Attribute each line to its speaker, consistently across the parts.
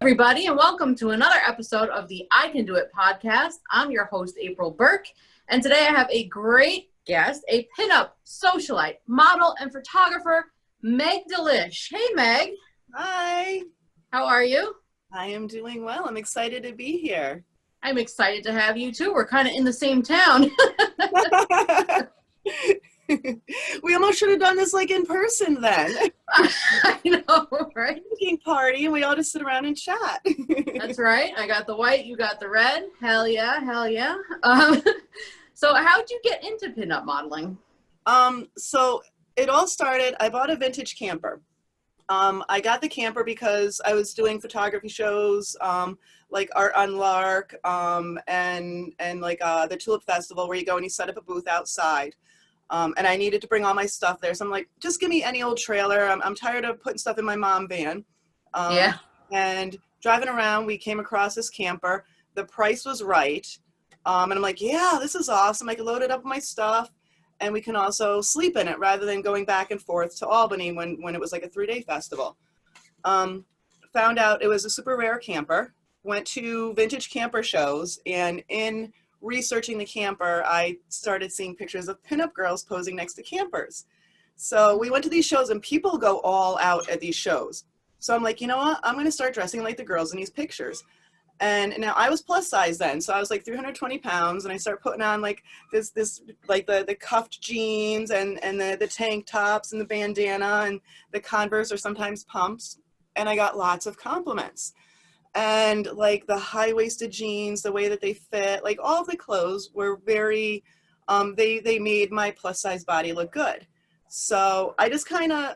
Speaker 1: everybody, and welcome to another episode of the I Can Do It podcast. I'm your host, April Burke, and today I have a great guest, a pinup socialite, model, and photographer, Meg Delish. Hey, Meg.
Speaker 2: Hi.
Speaker 1: How are you?
Speaker 2: I am doing well. I'm excited to be here.
Speaker 1: I'm excited to have you, too. We're kind of in the same town.
Speaker 2: We almost should have done this like in person then.
Speaker 1: I know, right?
Speaker 2: Drinking party, and we all just sit around and chat.
Speaker 1: That's right. I got the white, you got the red. Hell yeah, hell yeah. So how'd you get into pinup modeling?
Speaker 2: So it all started, I bought a vintage camper. I got the camper because I was doing photography shows, like Art on Lark, and like the Tulip Festival, where you go and you set up a booth outside. And I needed to bring all my stuff there. So I'm like, just give me any old trailer. I'm tired of putting stuff in my mom van.
Speaker 1: Yeah.
Speaker 2: And driving around, we came across this camper. The price was right. And I'm like, yeah, this is awesome. I can load it up with my stuff. And we can also sleep in it rather than going back and forth to Albany when it was like a 3-day festival. Found out it was a super rare camper. Went to vintage camper shows, and in researching the camper, I started seeing pictures of pinup girls posing next to campers. So we went to these shows, and people go all out at these shows. So I'm like, you know what? I'm going to start dressing like the girls in these pictures. And now I was plus size then. So I was like 320 pounds, and I started putting on like this like the cuffed jeans and the tank tops and the bandana and the Converse or sometimes pumps. And I got lots of compliments. And like the high-waisted jeans, the way that they fit, like all of the clothes were very, they made my plus size body look good. So I just kind of,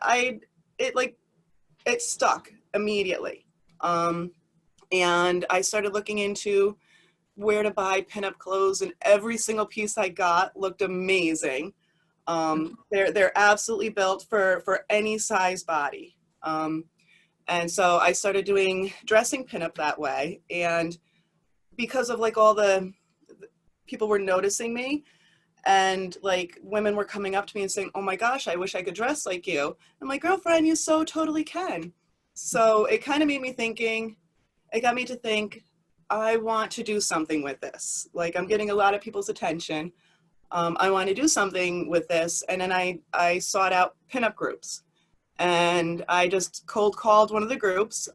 Speaker 2: it stuck immediately. And I started looking into where to buy pinup clothes, and every single piece I got looked amazing. They're absolutely built for any size body. And so I started dressing pinup that way. And because of like all the people were noticing me, and like women were coming up to me and saying, oh my gosh, I wish I could dress like you. I'm like, girlfriend, you so totally can. So it kind of it got me to think, I want to do something with this. Like, I'm getting a lot of people's attention. I want to do something with this. And then I sought out pinup groups. And I just cold called one of the groups.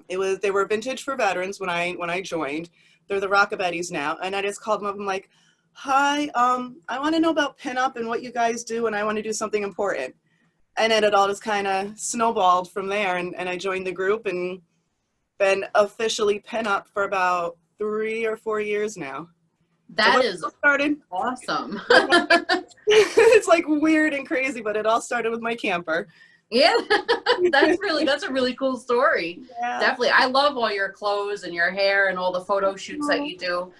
Speaker 2: They were Vintage for Veterans when I joined. They're the Rockabetties now. And I just called them up. I'm like, hi, I want to know about pinup and what you guys do, and I want to do something important. And then it all just kind of snowballed from there. And I joined the group and been officially pinup for about 3 or 4 years now.
Speaker 1: That is
Speaker 2: started
Speaker 1: awesome.
Speaker 2: It's like weird and crazy, but it all started with my camper.
Speaker 1: Yeah, that's a really cool story.
Speaker 2: Yeah.
Speaker 1: Definitely. I love all your clothes and your hair and all the photo shoots that you do.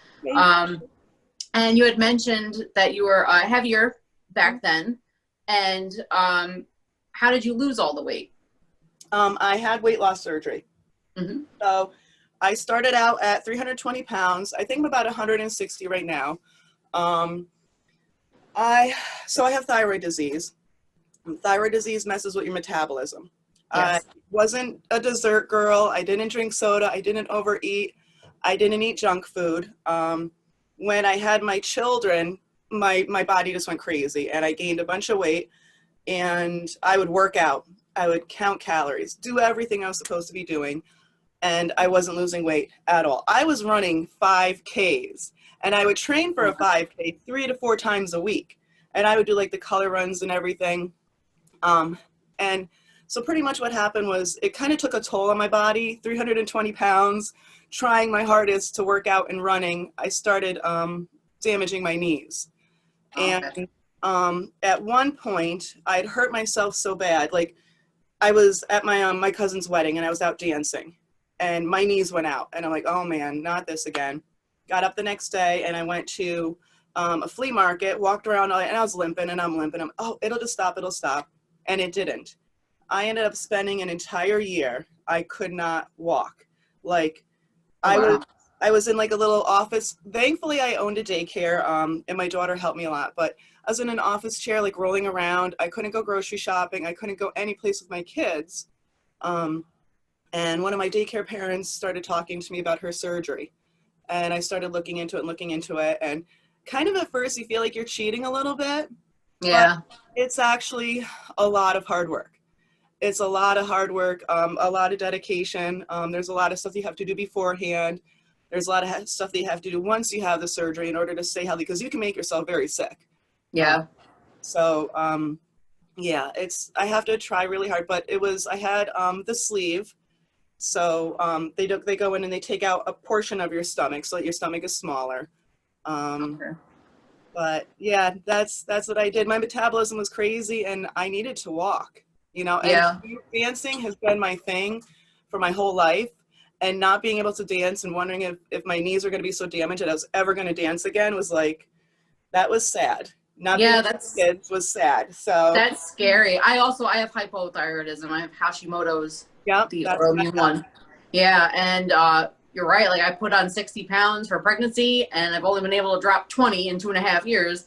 Speaker 1: And you had mentioned that you were heavier back then. And how did you lose all the weight?
Speaker 2: I had weight loss surgery.
Speaker 1: Mm-hmm.
Speaker 2: So I started out at 320 pounds. I think I'm about 160 right now. I have thyroid disease. Thyroid disease messes with your metabolism.
Speaker 1: Yes.
Speaker 2: I wasn't a dessert girl. I didn't drink soda. I didn't overeat. I didn't eat junk food. When I had my children, my body just went crazy, and I gained a bunch of weight, and I would work out. I would count calories, do everything I was supposed to be doing. And I wasn't losing weight at all. I was running 5Ks, and I would train for a 5K 3 to 4 times a week. And I would do like the color runs and everything. And so pretty much what happened was it kind of took a toll on my body, 320 pounds, trying my hardest to work out and running. I started damaging my knees.
Speaker 1: Okay.
Speaker 2: And at one point I'd hurt myself so bad. Like, I was at my cousin's wedding, and I was out dancing. And my knees went out, and I'm like, oh man, not this again. Got up the next day, and I went to a flea market, walked around, and I was limping, and I'm limping. It'll just stop, it'll stop. And it didn't. I ended up spending an entire year. I could not walk. Like,
Speaker 1: Wow.
Speaker 2: I was in like a little office. Thankfully, I owned a daycare, and my daughter helped me a lot. But I was in an office chair, like rolling around. I couldn't go grocery shopping. I couldn't go any place with my kids. And one of my daycare parents started talking to me about her surgery. And I started looking into it. And kind of at first you feel like you're cheating a little bit,
Speaker 1: Yeah.
Speaker 2: but it's actually a lot of hard work. It's a lot of hard work, a lot of dedication. There's a lot of stuff you have to do beforehand. There's a lot of stuff that you have to do once you have the surgery in order to stay healthy, because you can make yourself very sick.
Speaker 1: Yeah.
Speaker 2: So yeah, I have to try really hard, but I had the sleeve. So they go in and they take out a portion of your stomach so that your stomach is smaller.
Speaker 1: Okay.
Speaker 2: But yeah, that's what I did. My metabolism was crazy and I needed to walk,
Speaker 1: Yeah.
Speaker 2: and dancing has been my thing for my whole life, and not being able to dance and wondering if my knees were going to be so damaged that I was ever going to dance again was like, that was sad. Not being
Speaker 1: Yeah,
Speaker 2: able to kids was sad. So
Speaker 1: that's scary. I have hypothyroidism. I have Hashimoto's,
Speaker 2: yep,
Speaker 1: the
Speaker 2: that's what
Speaker 1: autoimmune
Speaker 2: I got.
Speaker 1: one. Yeah, and you're right. Like I put on 60 pounds for pregnancy, and I've only been able to drop 20 in 2.5 years.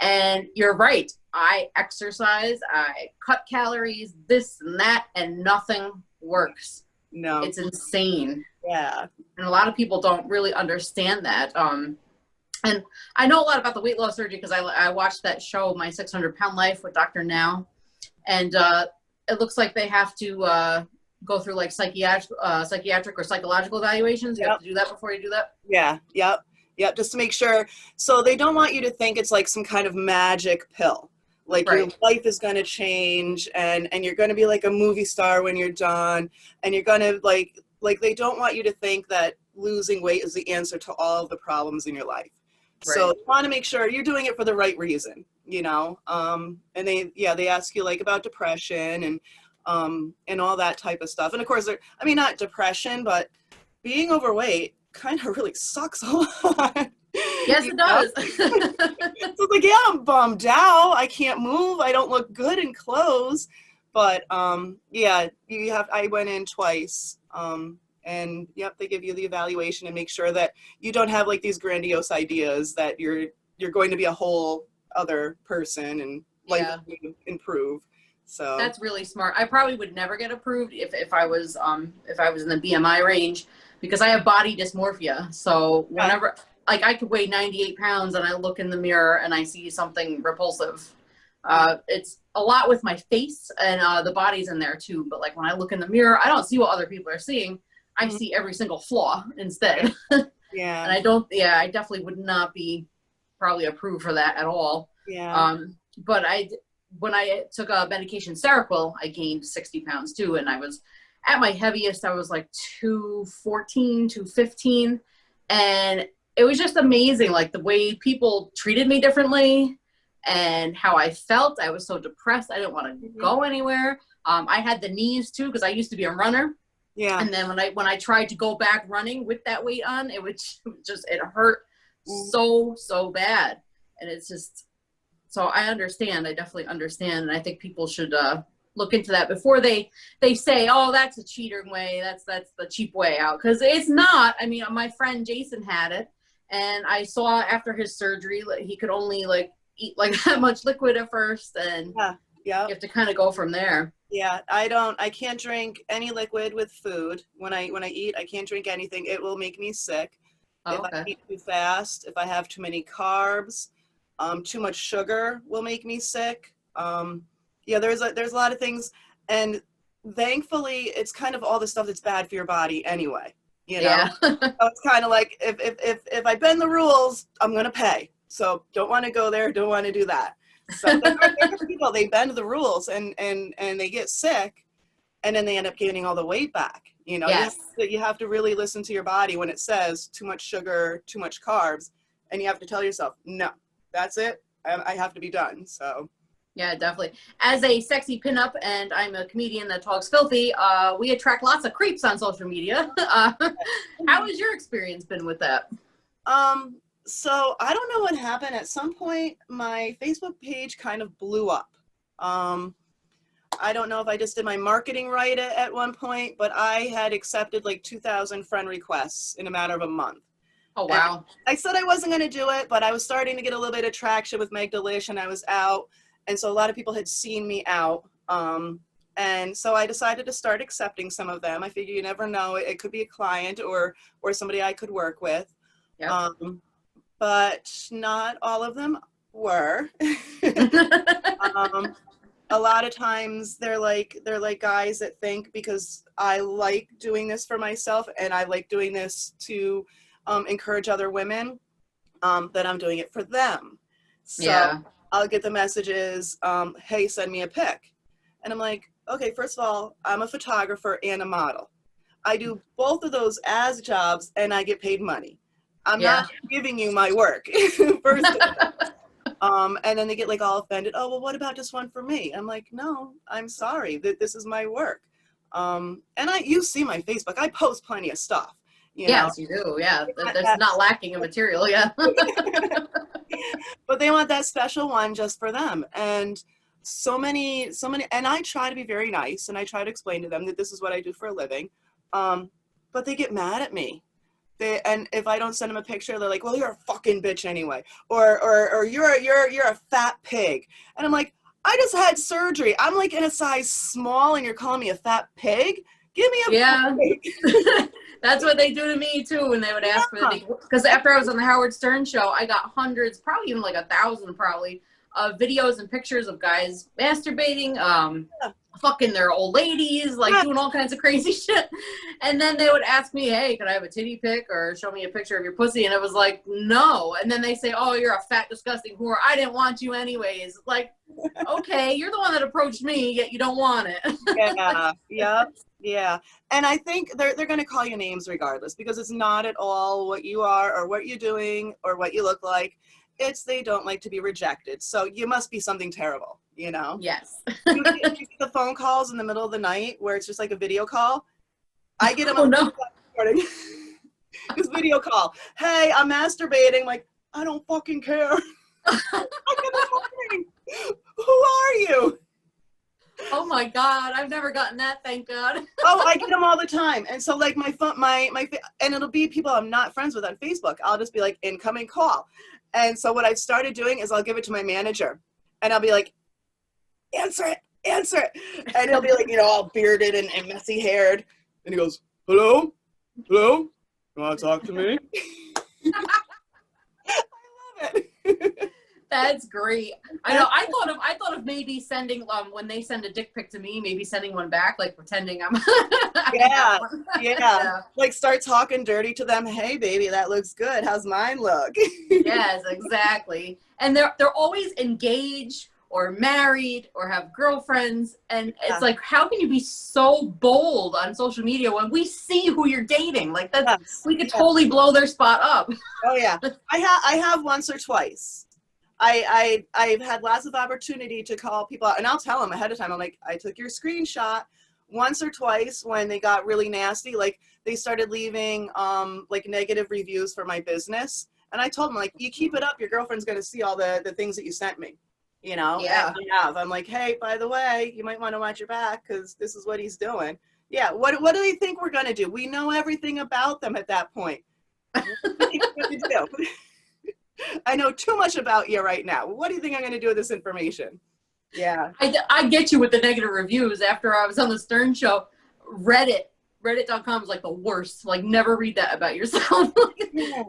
Speaker 1: And you're right. I exercise, I cut calories, this and that, and nothing works.
Speaker 2: No.
Speaker 1: It's insane.
Speaker 2: Yeah.
Speaker 1: And a lot of people don't really understand that. And I know a lot about the weight loss surgery because I watched that show, My 600-Pound Life, with Dr. Now. And it looks like they have to go through like psychiatric or psychological evaluations. You have to do that before you do that?
Speaker 2: Yeah. Yep. Just to make sure. So they don't want you to think it's like some kind of magic pill. Like your life is going to change and you're going to be like a movie star when you're done. And you're going to like they don't want you to think that losing weight is the answer to all of the problems in your life. Right. So you want to make sure you're doing it for the right reason, and they ask you like about depression and all that type of stuff. And of course, not depression, but being overweight kind of really sucks a lot.
Speaker 1: Yes, it does.
Speaker 2: So like, yeah, I'm bummed out. I can't move. I don't look good in clothes. But I went in twice. And yep, they give you the evaluation and make sure that you don't have like these grandiose ideas that you're going to be a whole other person and life will improve. So
Speaker 1: that's really smart. I probably would never get approved if I was in the BMI range because I have body dysmorphia. So whenever like I could weigh 98 pounds and I look in the mirror and I see something repulsive. It's a lot with my face and the body's in there too. But like when I look in the mirror, I don't see what other people are seeing. I see every single flaw instead.
Speaker 2: Yeah.
Speaker 1: And I definitely would not be probably approved for that at all.
Speaker 2: Yeah.
Speaker 1: But when I took a medication, Seroquel, I gained 60 pounds too. And I was at my heaviest, I was like 214, 215. And it was just amazing. Like the way people treated me differently and how I felt. I was so depressed. I didn't want to go anywhere. I had the knees too, because I used to be a runner.
Speaker 2: Yeah.
Speaker 1: And then when I tried to go back running with that weight on, it hurt so bad. And it's just, so I understand. I definitely understand. And I think people should look into that before they say, oh, that's a cheater way. That's the cheap way out. Because it's not. I mean, my friend Jason had it. And I saw after his surgery, he could only like eat like that much liquid at first. And you have to kind of go from there.
Speaker 2: Yeah, I can't drink any liquid with food. When I eat, I can't drink anything. It will make me sick. If I eat too fast, if I have too many carbs, too much sugar will make me sick. There's a lot of things, and thankfully it's kind of all the stuff that's bad for your body anyway. So it's kind of like if I bend the rules, I'm gonna pay. So don't want to go there, don't want to do that. So people, they bend the rules and they get sick, and then they end up gaining all the weight back. You have to really listen to your body when it says too much sugar, too much carbs, and you have to tell yourself, no, that's it. I have to be done. So
Speaker 1: yeah, definitely. As a sexy pinup, and I'm a comedian that talks filthy, we attract lots of creeps on social media. How has your experience been with that?
Speaker 2: So I don't know what happened. At some point, my Facebook page kind of blew up. I don't know if I just did my marketing right at one point, but I had accepted like 2,000 friend requests in a matter of a month.
Speaker 1: Oh, wow.
Speaker 2: And I said I wasn't going to do it, but I was starting to get a little bit of traction with Meg Delish, and I was out. And so a lot of people had seen me out. And so I decided to start accepting some of them. I figure you never know, it could be a client or somebody I could work with.
Speaker 1: Yep.
Speaker 2: But not all of them were. A lot of times they're like guys that think because I like doing this for myself and I like doing this to encourage other women, that I'm doing it for them. So
Speaker 1: Yeah.
Speaker 2: I'll get the messages, hey, send me a pic. And I'm like, okay, first of all, I'm a photographer and a model. I do both of those as jobs and I get paid money. I'm
Speaker 1: Yeah.
Speaker 2: not giving you my work. First and then they get like all offended. Oh, well, what about just one for me? I'm like, no, I'm sorry that this is my work. And you see my Facebook, I post plenty of stuff. You know?
Speaker 1: Yes, you do. Yeah. There's not lacking in material. Yeah.
Speaker 2: But they want that special one just for them. And so many, and I try to be very nice and I try to explain to them that this is what I do for a living. But they get mad at me. And if I don't send them a picture, they're like, well, you're a fucking bitch anyway. Or you're a fat pig. And I'm like, I just had surgery. I'm like in a size small and you're calling me a fat pig? Give me a break.
Speaker 1: That's what they do to me too when they would ask for the, because after I was on the Howard Stern show, I got hundreds, probably even like 1,000 probably, of videos and pictures of guys masturbating, fucking their old ladies, like doing all kinds of crazy shit. And then they would ask me, hey, could I have a titty pic or show me a picture of your pussy? And it was like, no. And then they say, oh, you're a fat, disgusting whore. I didn't want you anyways. Like, okay, you're the one that approached me, yet you don't want it.
Speaker 2: Yeah. And I think they're going to call you names regardless, because it's not at all what you are or what you're doing or what you look like. It's they don't like to be rejected. So you must be something terrible, you know?
Speaker 1: Yes.
Speaker 2: You get the phone calls in the middle of the night where it's just like a video call. I get them
Speaker 1: oh, no.
Speaker 2: morning. This video call. Hey, I'm masturbating. Like, I don't fucking care. Who are you?
Speaker 1: Oh my God, I've never gotten that, thank God.
Speaker 2: Oh, I get them all the time. And so like my phone, and it'll be people I'm not friends with on Facebook. I'll just be like, incoming call. And so what I've started doing is I'll give it to my manager and I'll be like, answer it. And he'll be like, all bearded and messy haired. And he goes, hello? You want to talk to me? I love it.
Speaker 1: That's great. I know. I thought of maybe sending when they send a dick pic to me, maybe sending one back, like pretending I'm.
Speaker 2: Yeah. Like start talking dirty to them. Hey, baby, that looks good. How's mine look?
Speaker 1: Yes, exactly. And they're always engaged or married or have girlfriends, and it's like, how can you be so bold on social media when we see who you're dating? Like we could totally blow their spot up.
Speaker 2: Oh yeah, I have once or twice. I've had lots of opportunity to call people out, and I'll tell them ahead of time. I'm like, I took your screenshot. Once or twice when they got really nasty, like they started leaving like negative reviews for my business, and I told them like, you keep it up, your girlfriend's gonna see all the things that you sent me,
Speaker 1: Yeah.
Speaker 2: I'm like, hey, by the way, you might want to watch your back because this is what he's doing. Yeah, what do they think we're gonna do? We know everything about them at that point. What do you think we're gonna do? I know too much about you right now. What do you think I'm going to do with this information? Yeah.
Speaker 1: I get you with the negative reviews. After I was on the Stern show, reddit.com is like the worst. Like, never read that about yourself.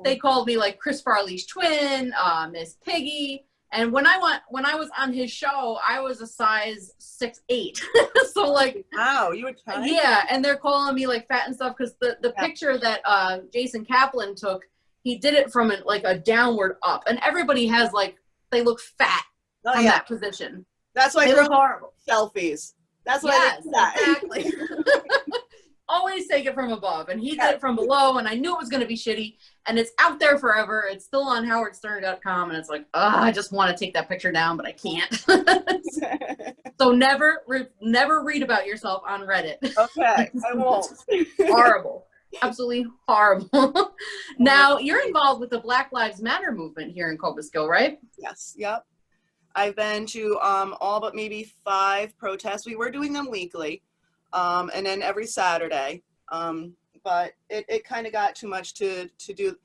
Speaker 1: They called me like Chris Farley's twin, Miss Piggy. And when I was on his show, I was a size 6'8". So like,
Speaker 2: wow, you were tiny?
Speaker 1: Yeah, and they're calling me like fat and stuff because the picture that Jason Kaplan took, he did it from a downward up, and everybody has like, they look fat from that position.
Speaker 2: That's why
Speaker 1: they look horrible.
Speaker 2: Selfies. That's why they do that.
Speaker 1: Exactly. Always take it from above, and he did it from below, and I knew it was going to be shitty, and it's out there forever. It's still on howardstern.com, and it's like, I just want to take that picture down, but I can't. So never read about yourself on Reddit.
Speaker 2: Okay, I won't.
Speaker 1: Horrible. Absolutely horrible. Now, you're involved with the Black Lives Matter movement here in Cobleskill, right?
Speaker 2: Yes. Yep. I've been to all but maybe 5 protests. We were doing them weekly, and then every Saturday. But it kind of got too much to do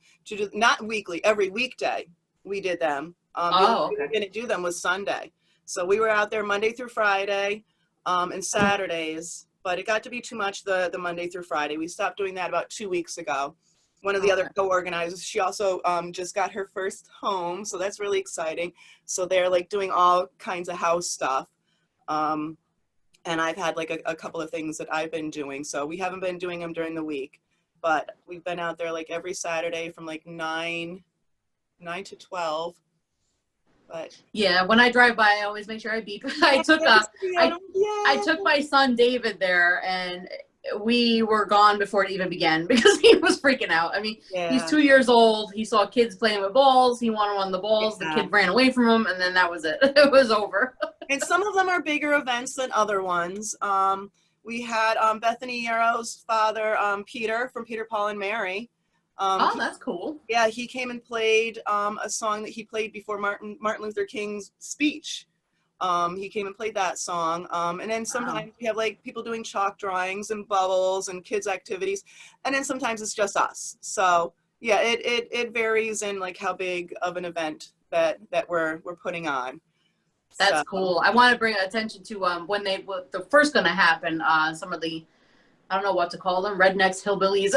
Speaker 2: not weekly, every weekday we did them. We were going to do them was Sunday. So we were out there Monday through Friday. and Saturdays, but it got to be too much the Monday through Friday. We stopped doing that about 2 weeks ago. One of the other co-organizers, she also just got her first home, so that's really exciting. So they're like doing all kinds of house stuff. And I've had like a couple of things that I've been doing. So we haven't been doing them during the week, but we've been out there like every Saturday from like 9 to 12. But
Speaker 1: yeah, when I drive by, I always make sure I beep. I took my son David there, and we were gone before it even began because he was freaking out. I mean, he's 2 years old. He saw kids playing with balls. He wanted one of the balls. The kid ran away from him, and then that was it. It was over.
Speaker 2: And some of them are bigger events than other ones. We had Bethany Yarrow's father, Peter, from Peter, Paul, and Mary.
Speaker 1: That's cool.
Speaker 2: Yeah, he came and played a song that he played before Martin Luther King's speech. He came and played that song. And then sometimes we have like people doing chalk drawings and bubbles and kids activities. And then sometimes it's just us. So yeah, it varies in like how big of an event that we're putting on.
Speaker 1: That's cool. I want to bring attention to when the first going to happen, some of the, I don't know what to call them, rednecks, hillbillies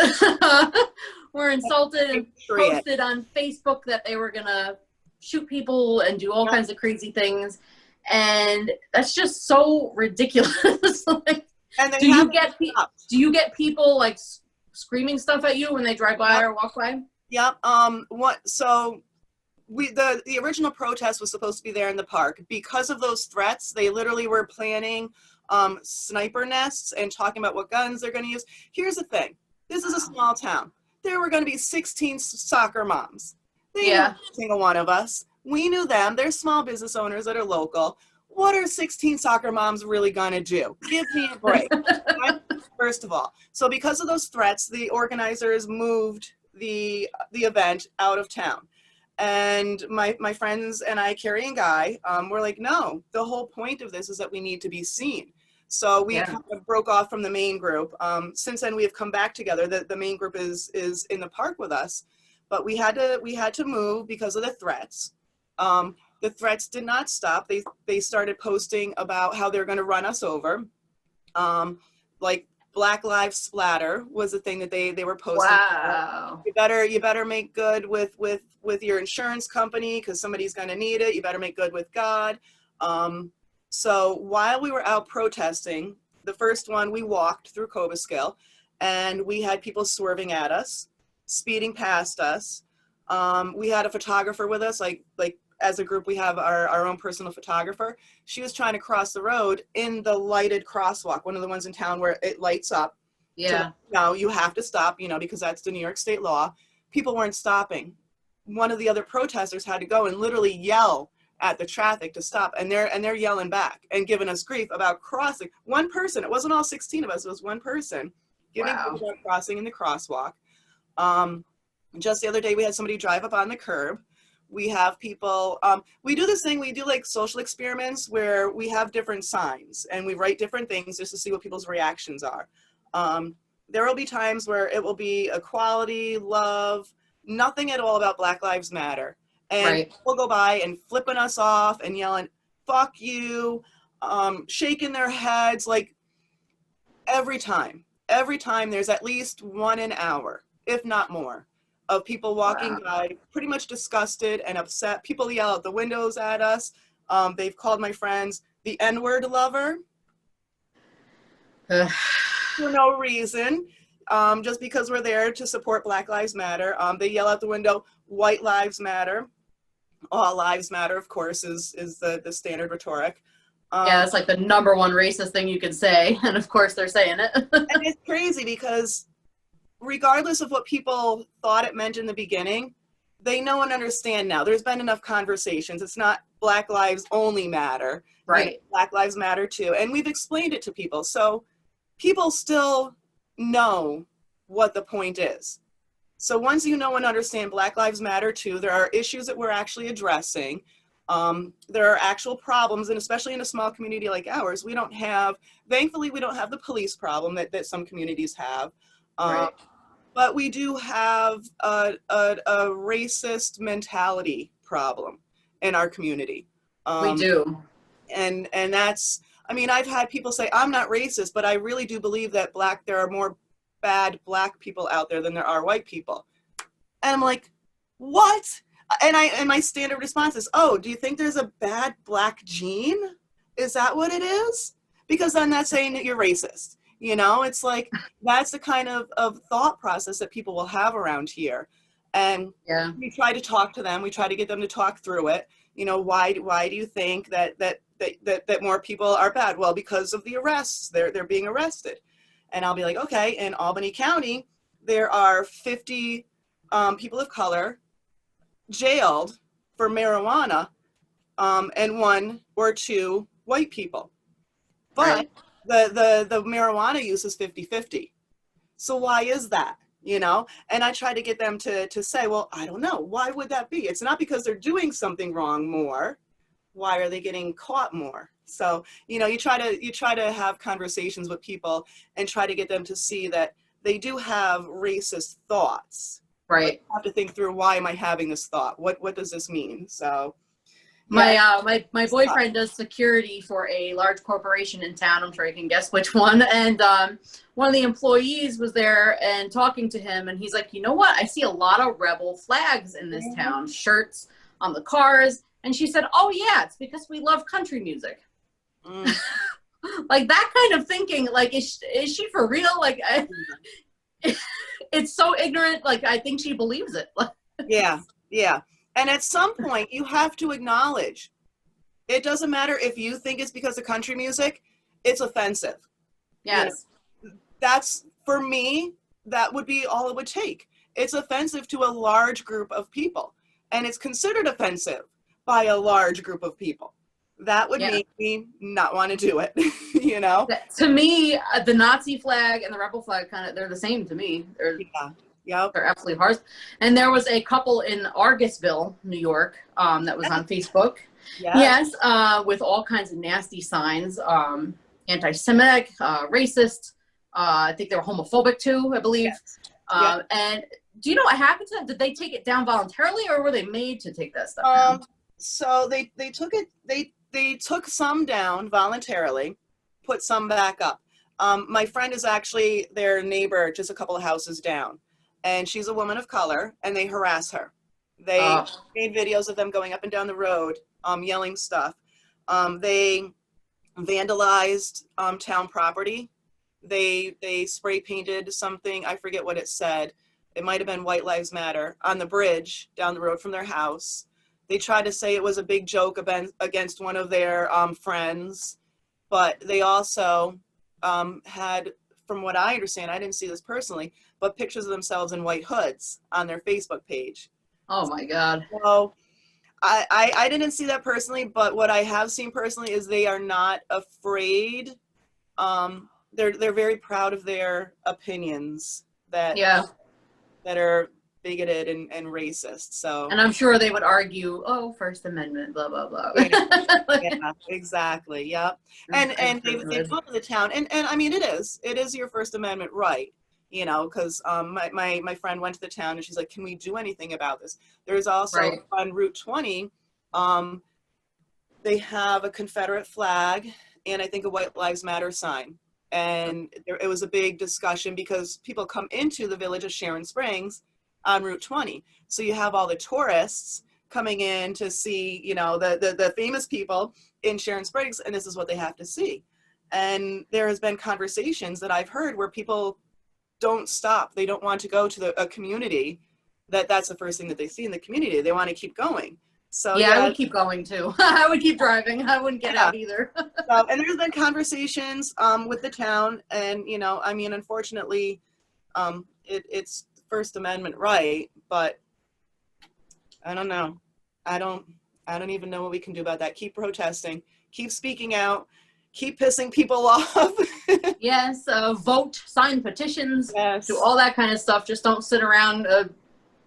Speaker 1: were insulted and posted on Facebook that they were going to shoot people and do all kinds of crazy things. And that's just so ridiculous. Like,
Speaker 2: and
Speaker 1: do you get people like screaming stuff at you when they drive by or walk by?
Speaker 2: Yep. The original protest was supposed to be there in the park. Because of those threats, they literally were planning sniper nests and talking about what guns they're going to use. Here's the thing. This is a small town. There were going to be 16 soccer moms. They knew every single one of us. We knew them. They're small business owners that are local. What are 16 soccer moms really going to do? Give me a break. First of all. So because of those threats, the organizers moved the event out of town. And my friends and I, Carrie and Guy, were like, no, the whole point of this is that we need to be seen. So we kind of broke off from the main group. Since then, we have come back together. The main group is in the park with us, but we had to move because of the threats. The threats did not stop. They started posting about how they're going to run us over. Like Black Lives Splatter was the thing that they were posting.
Speaker 1: Wow.
Speaker 2: You better make good with your insurance company because somebody's going to need it. You better make good with God. So while we were out protesting, the first one, we walked through Cobleskill, and we had people swerving at us, speeding past us. We had a photographer with us, like as a group, we have our own personal photographer. She was trying to cross the road in the lighted crosswalk, one of the ones in town where it lights up.
Speaker 1: Yeah.
Speaker 2: No, you have to stop, because that's the New York State law. People weren't stopping. One of the other protesters had to go and literally yell at the traffic to stop, and they're yelling back and giving us grief about crossing. One person, it wasn't all 16 of us, it was one person giving grief about crossing in the crosswalk. Just the other day, we had somebody drive up on the curb. We have people, we do this thing, we do like social experiments where we have different signs and we write different things just to see what people's reactions are. There will be times where it will be equality, love, nothing at all about Black Lives Matter. And people go by and flipping us off and yelling, fuck you, shaking their heads, like every time there's at least 1 hour, if not more, of people walking by pretty much disgusted and upset. People yell out the windows at us. They've called my friends the N-word lover for no reason, just because we're there to support Black Lives Matter. They yell out the window, white lives matter. All lives matter, of course, is the standard rhetoric.
Speaker 1: Yeah, it's like the number one racist thing you can say. And of course they're saying it.
Speaker 2: And it's crazy because regardless of what people thought it meant in the beginning, they know and understand now. There's been enough conversations. It's not Black lives only matter.
Speaker 1: Right.
Speaker 2: Black lives matter too. And we've explained it to people. So people still know what the point is. So once you know and understand Black Lives Matter too, there are issues that we're actually addressing. There are actual problems, and especially in a small community like ours, thankfully we don't have the police problem that some communities have. But we do have a racist mentality problem in our community.
Speaker 1: We do.
Speaker 2: And that's, I mean, I've had people say, I'm not racist, but I really do believe that there are more bad Black people out there than there are white people. And I'm like, what? And my standard response is, oh, do you think there's a bad Black gene? Is that what it is? Because I'm not saying that you're racist. You know, it's like, that's the kind of thought process that people will have around here. And
Speaker 1: Yeah.
Speaker 2: we try to talk to them. We try to get them to talk through it. You know, why do you think that more people are bad? Well, because of the arrests. They're being arrested. And I'll be like, okay, in Albany County, there are 50 people of color jailed for marijuana, and 1 or 2 white people. But
Speaker 1: Right.
Speaker 2: the marijuana use is 50-50. So why is that? You know? And I try to get them to say, well, I don't know. Why would that be? It's not because they're doing something wrong more. Why are they getting caught more? So, you know, you try to have conversations with people and try to get them to see that they do have racist thoughts.
Speaker 1: Right.
Speaker 2: You have to think through, why am I having this thought? What does this mean? So yeah.
Speaker 1: My boyfriend does security for a large corporation in town. I'm sure you can guess which one. And one of the employees was there and talking to him, and he's like, you know what? I see a lot of rebel flags in this town, shirts on the cars. And she said, oh yeah, it's because we love country music. Like that kind of thinking. Like, is she for real? Like, it's so ignorant. Like, I think she believes it.
Speaker 2: Yeah. And at some point, you have to acknowledge, it doesn't matter if you think it's because of country music, it's offensive.
Speaker 1: Yes.
Speaker 2: You know, that's, for me, that would be all it would take. It's offensive to a large group of people, and it's considered offensive by a large group of people. That would make me not want to do it, you know?
Speaker 1: To me, the Nazi flag and the rebel flag, they're the same to me. They're absolutely harsh. And there was a couple in Argusville, New York, that was on Facebook. Yes, with all kinds of nasty signs, anti-Semitic, racist. I think they were homophobic too, I believe.
Speaker 2: Yes.
Speaker 1: And do you know what happened to them? Did they take it down voluntarily, or were they made to take that stuff down?
Speaker 2: So they took it. They took some down voluntarily, put some back up. My friend is actually their neighbor, just a couple of houses down. And she's a woman of color, and they harass her. They made videos of them going up and down the road, yelling stuff. They vandalized town property. They spray painted something, I forget what it said. It might have been White Lives Matter, on the bridge down the road from their house. They tried to say it was a big joke against one of their friends, but they also had, from what I understand, I didn't see this personally, but pictures of themselves in white hoods on their Facebook page.
Speaker 1: Oh my God.
Speaker 2: So I didn't see that personally, but what I have seen personally is they are not afraid. They're very proud of their opinions that are bigoted and racist. So,
Speaker 1: and I'm sure they would argue, oh, First Amendment, blah blah blah.
Speaker 2: Yeah, exactly. Yep. And they go to the town, and I mean, it is your First Amendment right, you know, because my friend went to the town and she's like, can we do anything about this? There's also on Route 20, they have a Confederate flag and I think a White Lives Matter sign. And it was a big discussion because people come into the village of Sharon Springs on Route 20. So you have all the tourists coming in to see, you know, the famous people in Sharon Springs, and this is what they have to see. And there has been conversations that I've heard where people don't stop. They don't want to go to a community that's the first thing that they see in the community. They want to keep going. So
Speaker 1: I would keep going too. I would keep driving. I wouldn't get out either.
Speaker 2: So, and there's been conversations with the town, and you know, I mean, unfortunately, it's First Amendment right, but I don't know. I don't even know what we can do about that. Keep protesting, keep speaking out, keep pissing people off.
Speaker 1: Yes, vote, sign petitions,
Speaker 2: yes.
Speaker 1: Do all that kind of stuff. Just don't sit around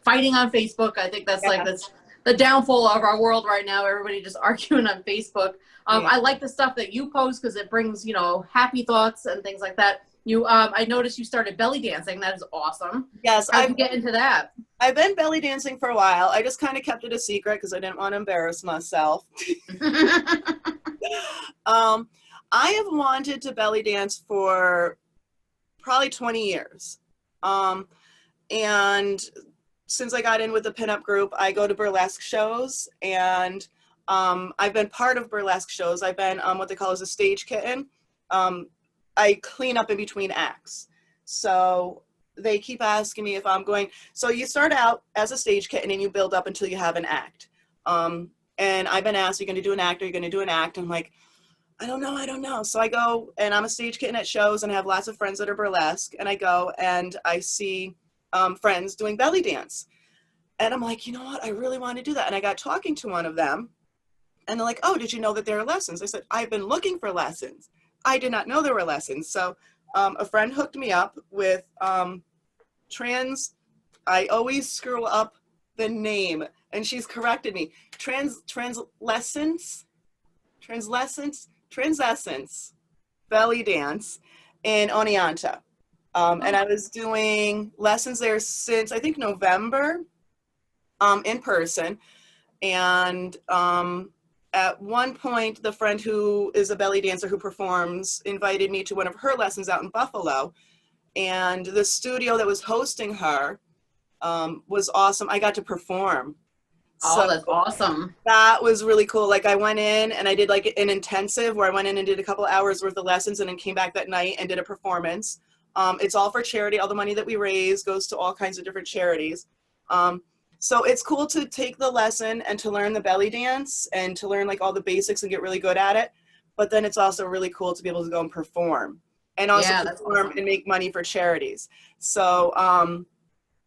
Speaker 1: fighting on Facebook. I think that's that's the downfall of our world right now. Everybody just arguing on Facebook. I like the stuff that you post because it brings, you know, happy thoughts and things like that. You, I noticed you started belly dancing. That is awesome.
Speaker 2: Yes,
Speaker 1: How'd you get into that?
Speaker 2: I've been belly dancing for a while. I just kind of kept it a secret because I didn't want to embarrass myself. I have wanted to belly dance for probably 20 years. And since I got in with the pinup group, I go to burlesque shows, and I've been part of burlesque shows. I've been what they call as a stage kitten. I clean up in between acts. So they keep asking me if I'm going. So you start out as a stage kitten and you build up until you have an act. And I've been asked, are you going to do an act? Are you going to do an act? I'm like, I don't know. So I go, and I'm a stage kitten at shows, and I have lots of friends that are burlesque. And I go and I see friends doing belly dance. And I'm like, you know what? I really want to do that. And I got talking to one of them, and they're like, oh, did you know that there are lessons? I said, I've been looking for lessons. I did not know there were lessons. So a friend hooked me up with I always screw up the name, and she's corrected me. Transessence belly dance in Oneonta. And I was doing lessons there since I think November in person. And at one point, the friend who is a belly dancer who performs invited me to one of her lessons out in Buffalo. And the studio that was hosting her was awesome. I got to perform.
Speaker 1: Oh, that's awesome.
Speaker 2: That was really cool. Like I went in and I did like an intensive where I went in and did a couple hours worth of lessons and then came back that night and did a performance. It's all for charity. All the money that we raise goes to all kinds of different charities. So it's cool to take the lesson and to learn the belly dance and to learn like all the basics and get really good at it. But then it's also really cool to be able to go and perform and also perform awesome. And make money for charities. So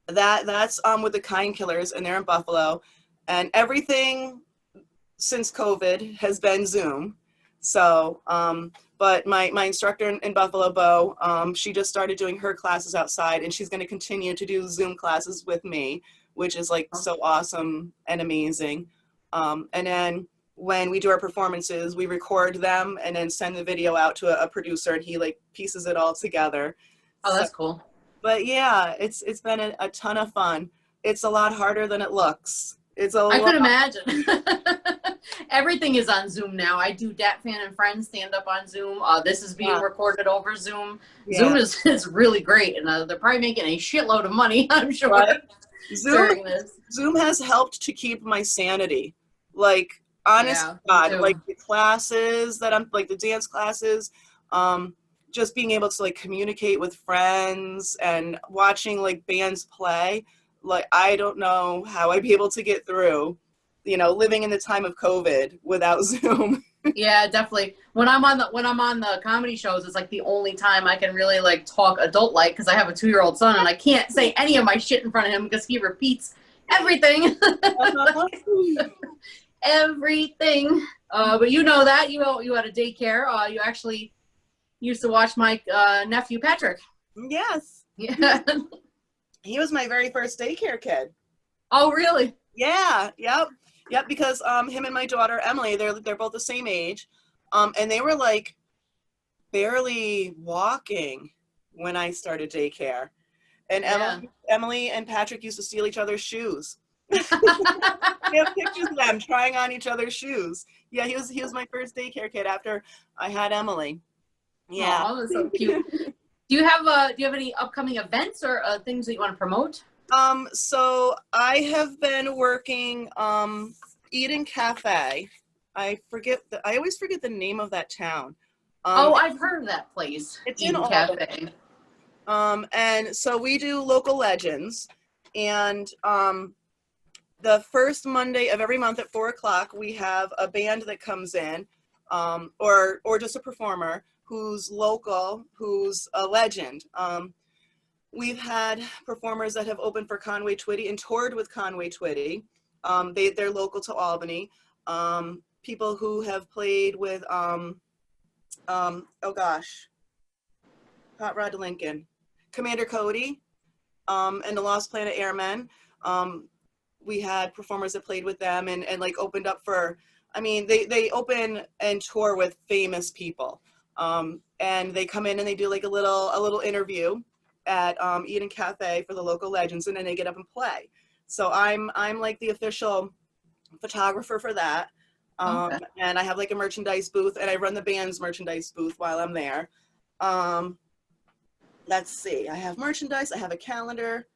Speaker 2: that's with the Kind Killers, and they're in Buffalo. And everything since COVID has been Zoom. So, but my instructor in Buffalo, Bo, she just started doing her classes outside, and she's going to continue to do Zoom classes with me, which is like so awesome and amazing. And then when we do our performances, we record them and then send the video out to a producer, and he like pieces it all together.
Speaker 1: Oh, that's cool.
Speaker 2: But yeah, it's been a ton of fun. It's a lot harder than it looks.
Speaker 1: I could imagine. Everything is on Zoom now. I do Dat Fan and Friends stand up on Zoom. This is being recorded over Zoom. Yeah. Zoom is really great, and they're probably making a shitload of money, I'm sure.
Speaker 2: Right? Zoom has helped to keep my sanity. Like, honest God, like the classes that I'm like the dance classes, just being able to like communicate with friends and watching like bands play. Like, I don't know how I'd be able to get through, living in the time of COVID without Zoom.
Speaker 1: Yeah, definitely. When I'm on the comedy shows, it's like the only time I can really like talk adult like, because I have a 2-year-old son and I can't say any of my shit in front of him because he repeats everything. Everything. But you know that you had a daycare. You actually used to watch my nephew Patrick.
Speaker 2: Yes.
Speaker 1: Yeah.
Speaker 2: He was my very first daycare kid.
Speaker 1: Oh, really?
Speaker 2: Yeah. Yep. Because him and my daughter Emily, they're both the same age, and they were like barely walking when I started daycare. And Emily and Patrick used to steal each other's shoes. We have pictures of them trying on each other's shoes. Yeah, he was my first daycare kid after I had Emily. Yeah.
Speaker 1: Oh, that's so cute. Do you have any upcoming events or things that you want to promote?
Speaker 2: So I have been working Eden Cafe. I always forget the name of that town.
Speaker 1: I've heard of that place.
Speaker 2: It's Eden Cafe. And so we do local legends, and the first Monday of every month at 4:00 we have a band that comes in, or just a performer who's local, who's a legend. We've had performers that have opened for Conway Twitty and toured with Conway Twitty. They're local to Albany. People who have played with, Hot Rod Lincoln, Commander Cody, and the Lost Planet Airmen. We had performers that played with them and like opened up for, they open and tour with famous people. And they come in and they do like a little interview at Eden Cafe for the local legends, and then they get up and play. So I'm like the official photographer for that.
Speaker 1: Okay.
Speaker 2: And I have like a merchandise booth, and I run the band's merchandise booth while I'm there. Let's see, I have merchandise, I have a calendar,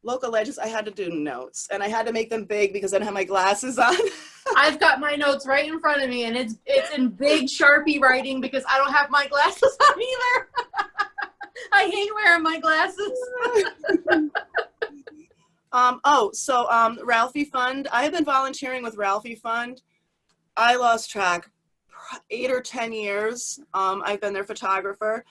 Speaker 2: local legends. I had to do notes, and I had to make them big because I don't have my glasses on.
Speaker 1: I've got my notes right in front of me, and it's in big Sharpie writing because I don't have my glasses on either. I hate wearing my glasses.
Speaker 2: Ralphie Fund. I have been volunteering with Ralphie Fund. I lost track, 8 or 10 years. I've been their photographer.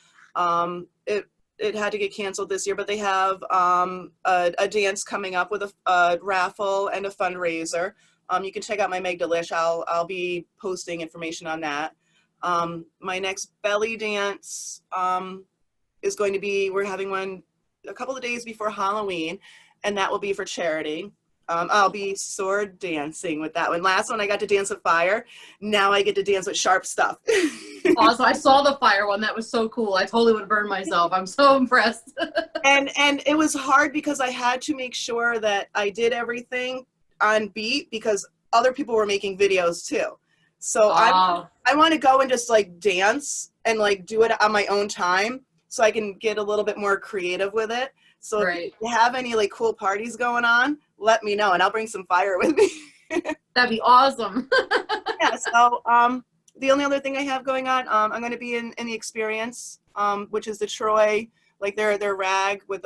Speaker 2: It had to get canceled this year, but they have a dance coming up with a raffle and a fundraiser. You can check out my Meg Delish. I'll be posting information on that. My next belly dance is going to be, we're having one a couple of days before Halloween, and that will be for charity. I'll be sword dancing with that one. Last one I got to dance with fire. Now I get to dance with sharp stuff.
Speaker 1: Also, I saw the fire one. That was so cool. I totally would burn myself. I'm so impressed.
Speaker 2: and it was hard because I had to make sure that I did everything on beat because other people were making videos too. So I want to go and just like dance and like do it on my own time so I can get a little bit more creative with it. So if you have any like cool parties going on, let me know and I'll bring some fire with me.
Speaker 1: That'd be awesome.
Speaker 2: Yeah, so the only other thing I have going on, I'm going to be in the Experience, which is the Troy, like their rag with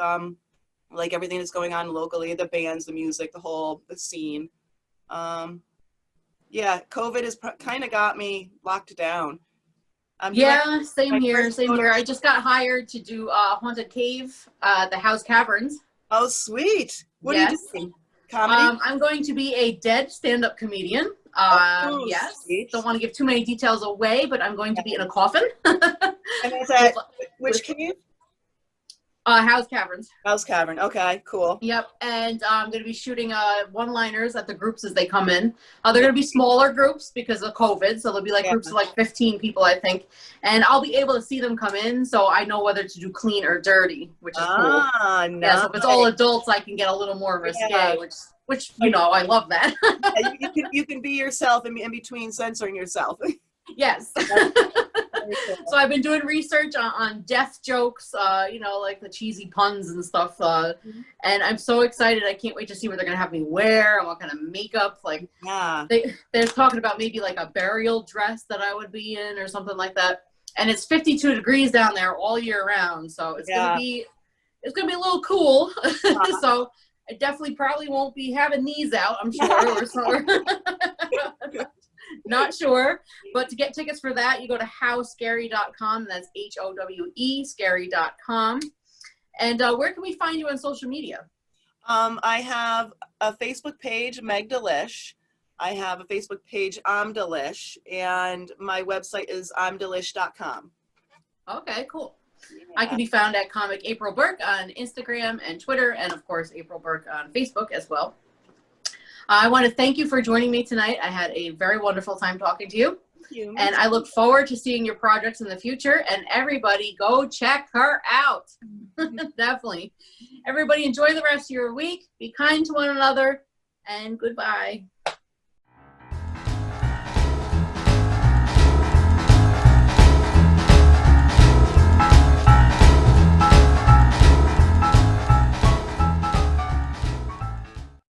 Speaker 2: like everything that's going on locally, the bands, the music, the scene. Yeah, COVID has kind of got me locked down.
Speaker 1: Yeah, same here. I just got hired to do Haunted Cave, the House Caverns.
Speaker 2: Oh, sweet. What are you doing?
Speaker 1: Comedy? I'm going to be a dead stand-up comedian. Yes. Sweet. Don't want to give too many details away, but I'm going to be in a coffin.
Speaker 2: And is that which cave?
Speaker 1: House Caverns.
Speaker 2: House Cavern. Okay, cool.
Speaker 1: Yep. And I'm going to be shooting one-liners at the groups as they come in. They're going to be smaller groups because of COVID. So there'll be like groups of like 15 people, I think. And I'll be able to see them come in. So I know whether to do clean or dirty, which is cool.
Speaker 2: Nice.
Speaker 1: Yeah, so if it's all adults, I can get a little more risque, which you know, I love that.
Speaker 2: you can be yourself in between censoring yourself.
Speaker 1: Yes. So I've been doing research on death jokes, you know, like the cheesy puns and stuff. And I'm so excited. I can't wait to see what they're going to have me wear and what kind of makeup. Like, they're talking about maybe like a burial dress that I would be in or something like that. And it's 52 degrees down there all year round. So it's going to be a little cool. So I definitely probably won't be having these out, I'm sure. Not sure, but to get tickets for that, you go to howscary.com. That's HOWE scary.com. And where can we find you on social media?
Speaker 2: I have a Facebook page, Meg Delish. I have a Facebook page, I'm Delish, and my website is imdelish.com.
Speaker 1: Okay, cool. Yeah. I can be found at Comic April Burke on Instagram and Twitter, and of course April Burke on Facebook as well. I want to thank you for joining me tonight. I had a very wonderful time talking to you.
Speaker 2: Thank you.
Speaker 1: And I look forward to seeing your projects in the future. And everybody go check her out. Definitely. Everybody enjoy the rest of your week. Be kind to one another. And goodbye.